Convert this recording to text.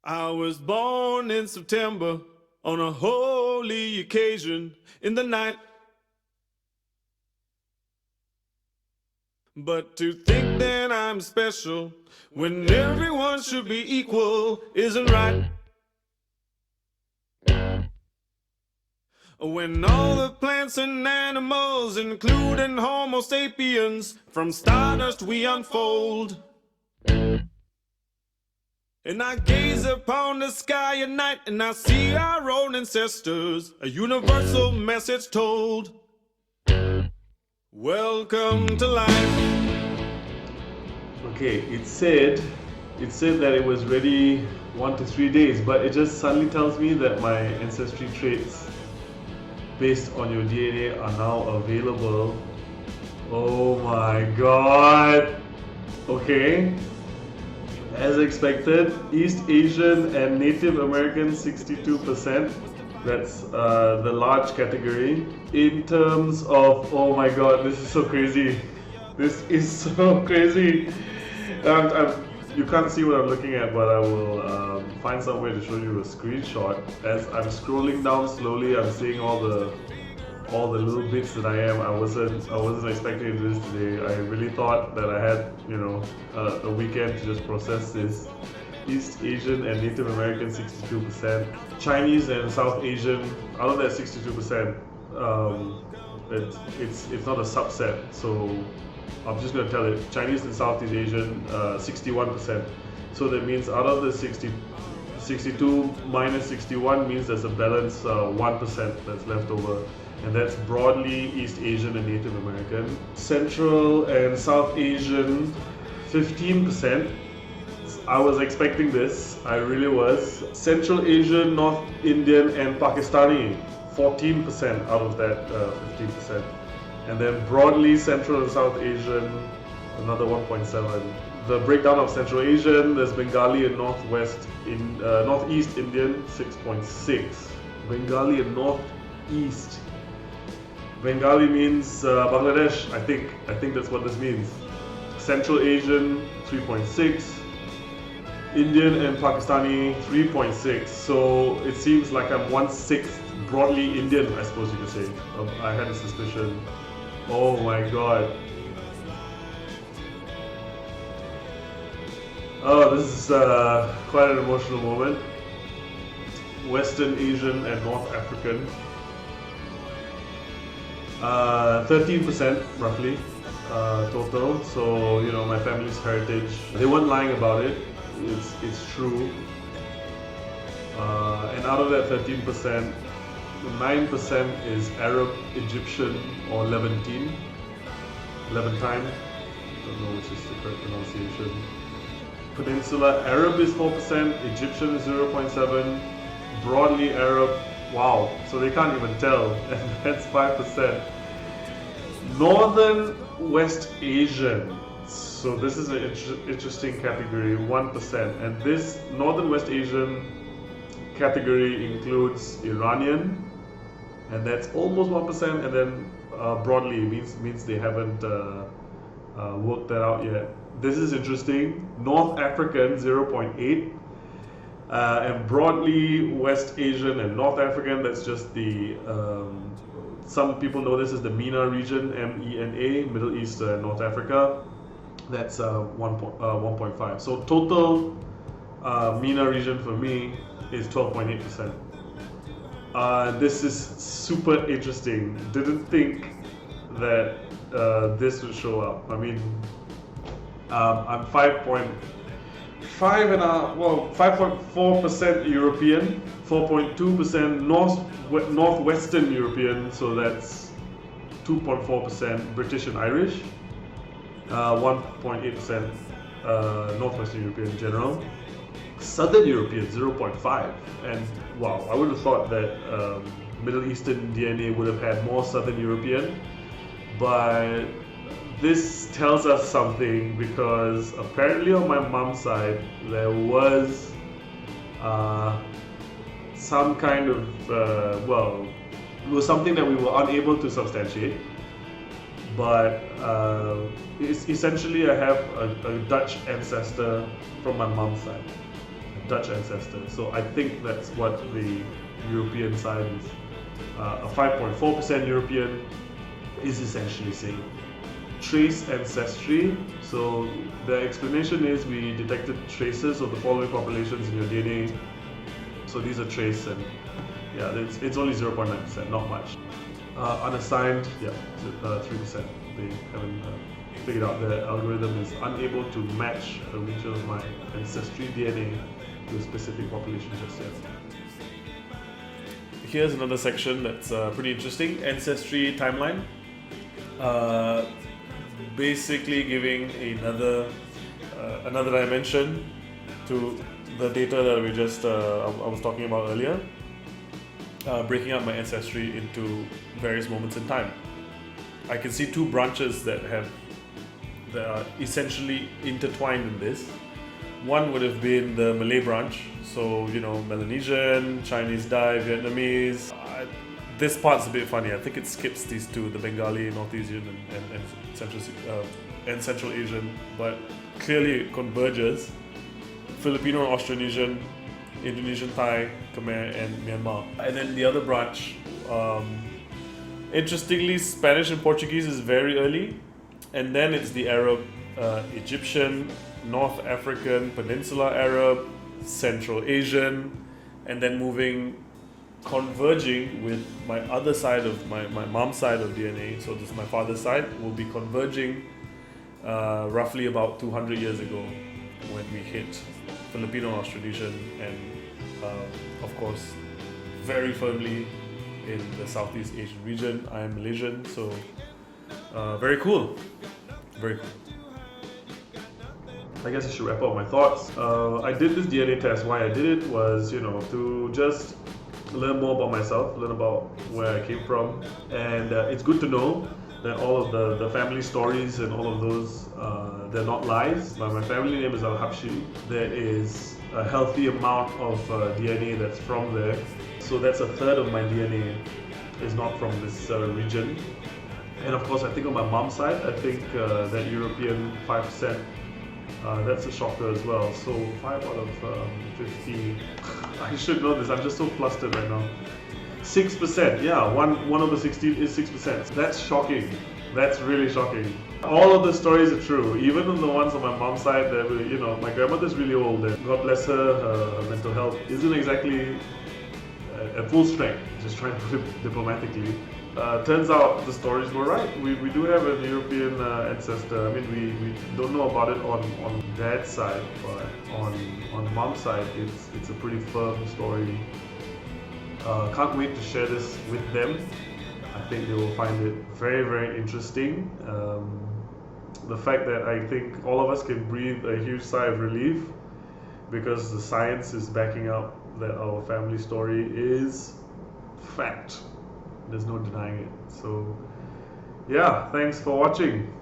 I was born in September on a holy occasion in the night. But to think that I'm special when everyone should be equal isn't right. When all the plants and animals, including Homo sapiens, from stardust we unfold. And I gaze upon the sky at night and I see our own ancestors, a universal message told. Welcome to life. Okay, it said that it was ready 1 to 3 days, but it just suddenly tells me that my ancestry traits based on your DNA are now available. Oh my god. Okay. As expected, East Asian and Native American 62%. That's the large category. In terms of, oh my god, this is so crazy. This is so crazy. You can't see what I'm looking at, but I will find some way to show you a screenshot. As I'm scrolling down slowly, I'm seeing all the little bits that I am. I wasn't expecting this today. I really thought that I had, a weekend to just process this. East Asian and Native American 62%. Chinese and South Asian, out of that 62%, it's not a subset. So I'm just gonna tell it. Chinese and Southeast Asian, 61%. So that means out of the 62 minus 61 means there's a balance 1% that's left over. And that's broadly East Asian and Native American. Central and South Asian, 15%. I was expecting this, I really was. Central Asian, North Indian and Pakistani, 14% out of that 15%. And then broadly Central and South Asian, another 1.7. The breakdown of Central Asian, there's Bengali and Northeast Indian, 6.6. Bengali and Northeast. Bengali means Bangladesh, I think that's what this means. Central Asian, 3.6. Indian and Pakistani, 3.6. So it seems like I'm 1/6 broadly Indian, I suppose you could say. I had a suspicion. Oh my god. Oh, this is quite an emotional moment. Western Asian and North African. 13% roughly total. So, my family's heritage. They weren't lying about it. It's true. And out of that 13%, 9% is Arab, Egyptian, or Levantine. Levantine. Don't know which is the correct pronunciation. Peninsula Arab is 4%, Egyptian is 0.7%, broadly Arab. Wow, so they can't even tell, and that's 5%. Northern West Asian. So this is an interesting category, 1%. And this Northern West Asian category includes Iranian, and that's almost 1%. And then broadly means they haven't worked that out yet. This is interesting. North African 0.8, and broadly West Asian and North African. That's just the some people know this as the MENA region, MENA, Middle East and North Africa. That's 1.5. So total MENA region for me is 12.8%. This is super interesting. Didn't think that this would show up. I mean, I'm 5.4% European, 4.2% Northwestern European, so that's 2.4% British and Irish, 1.8% Northwestern European in general, Southern European 0.5%, and wow, I would have thought that Middle Eastern DNA would have had more Southern European, but this tells us something because apparently on my mom's side there was some kind of, it was something that we were unable to substantiate, but essentially I have a Dutch ancestor from my mom's side. Dutch ancestor. So I think that's what the European side is. A 5.4% European is essentially saying. Trace ancestry. So the explanation is we detected traces of the following populations in your DNA. So these are trace, and yeah, it's only 0.9%, not much. Unassigned, yeah, 3%. They haven't figured out the algorithm is unable to match a region of my ancestry DNA to a specific population just yet. Here's another section that's pretty interesting. Ancestry timeline. Basically giving another dimension to the data that we just I was talking about earlier. Breaking up my ancestry into various moments in time. I can see two branches that are essentially intertwined in this. One would have been the Malay branch, so Melanesian, Chinese Dai, Vietnamese. This part's a bit funny. I think it skips these two, the Bengali, North Asian, and Central Asian, but clearly it converges. Filipino, Austronesian, Indonesian, Thai, Khmer, and Myanmar. And then the other branch, interestingly, Spanish and Portuguese is very early, and then it's the Arab, Egyptian, North African, Peninsular Arab, Central Asian, and then converging with my other side of my mom's side of DNA, so this is my father's side, will be converging roughly about 200 years ago when we hit Filipino, Austronesian, and of course very firmly in the Southeast Asian region. I am Malaysian, so very cool. Very cool. I guess I should wrap up my thoughts. I did this DNA test. Why I did it was, to just learn more about myself, learn about where I came from, and it's good to know that all of the family stories and all of those, they're not lies. My family name is Al-Habshi. There is a healthy amount of DNA that's from there. So that's a third of my DNA is not from this region. And of course, I think on my mom's side, I think that European 5%, that's a shocker as well. So 5 out of 50, I should know this, I'm just so flustered right now. 6%, yeah, 1 over 16 is 6%. That's shocking. That's really shocking. All of the stories are true, even the ones on my mom's side that were, my grandmother's really old, and God bless her, her mental health isn't exactly at full strength, just trying to put it diplomatically. Turns out the stories were right. We do have an European ancestor. I mean, we don't know about it on dad's side, but on mom's side, it's a pretty firm story. Can't wait to share this with them. I think they will find it very, very interesting. The fact that I think all of us can breathe a huge sigh of relief because the science is backing up that our family story is fact. There's no denying it. So, yeah, thanks for watching.